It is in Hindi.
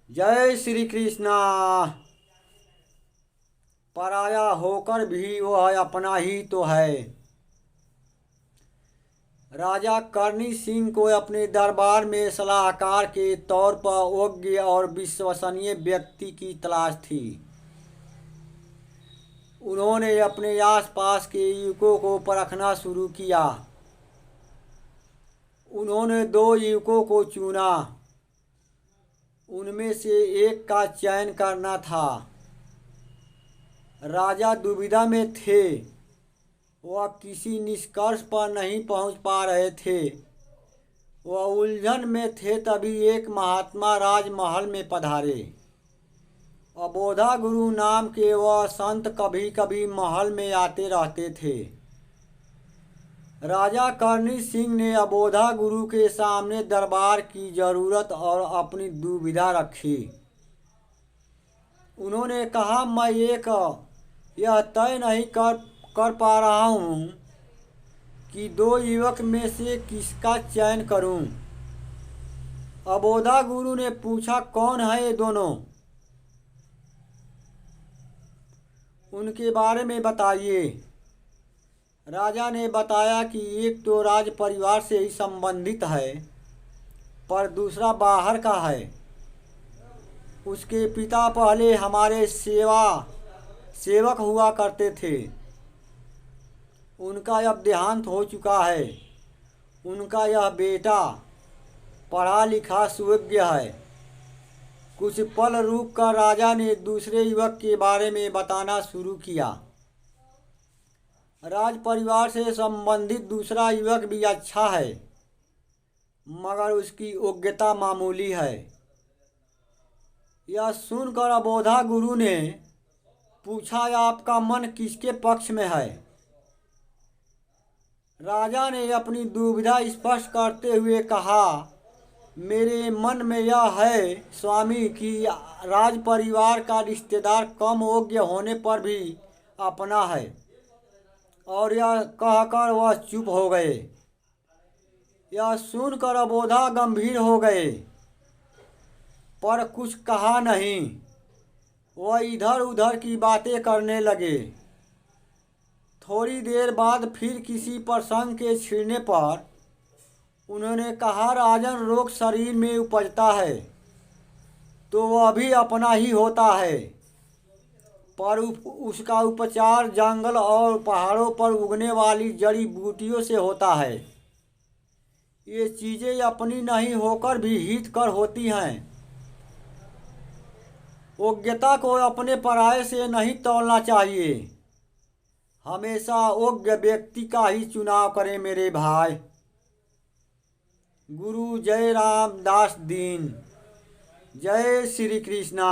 जय श्री कृष्णा। पराया होकर भी वह अपना ही तो है। राजा करनी सिंह को अपने दरबार में सलाहकार के तौर पर योग्य और विश्वसनीय व्यक्ति की तलाश थी। उन्होंने अपने आसपास के युवकों को परखना शुरू किया। उन्होंने 2 युवकों को चुना। उनमें से एक का चयन करना था। राजा दुविधा में थे। वह किसी निष्कर्ष पर नहीं पहुंच पा रहे थे। वह उलझन में थे तभी एक महात्मा राजमहल में पधारे। अबोधा गुरु नाम के वह संत कभी कभी महल में आते रहते थे। राजा करनी सिंह ने अबोधा गुरु के सामने दरबार की जरूरत और अपनी दुविधा रखी। उन्होंने कहा, मैं यह तय नहीं कर पा रहा हूँ कि 2 युवक में से किसका चयन करूँ। अबोधा गुरु ने पूछा, कौन है ये दोनों? उनके बारे में बताइए। राजा ने बताया कि एक तो राज परिवार से ही संबंधित है, पर दूसरा बाहर का है। उसके पिता पहले हमारे सेवक हुआ करते थे। उनका अब देहांत हो चुका है। उनका यह बेटा पढ़ा लिखा सुयोग्य है। कुछ पल रुक कर राजा ने दूसरे युवक के बारे में बताना शुरू किया। राज परिवार से संबंधित दूसरा युवक भी अच्छा है, मगर उसकी योग्यता मामूली है। यह सुनकर अबोधा गुरु ने पूछा, आपका मन किसके पक्ष में है? राजा ने अपनी दुविधा स्पष्ट करते हुए कहा, मेरे मन में यह है स्वामी कि राज परिवार का रिश्तेदार कम योग्य होने पर भी अपना है। और यह कहकर वह चुप हो गए। यह सुनकर अबोधा गंभीर हो गए, पर कुछ कहा नहीं। वह इधर उधर की बातें करने लगे। थोड़ी देर बाद फिर किसी प्रसंग के छिड़ने पर उन्होंने कहा, राजन, रोग शरीर में उपजता है तो वह भी अपना ही होता है, पर उसका उपचार जंगल और पहाड़ों पर उगने वाली जड़ी बूटियों से होता है। ये चीज़ें अपनी नहीं होकर भी हितकर होती हैं। योग्यता को अपने पराये से नहीं तौलना चाहिए। हमेशा योग्य व्यक्ति का ही चुनाव करें मेरे भाई। गुरु जय रामदास दीन। जय श्री कृष्णा।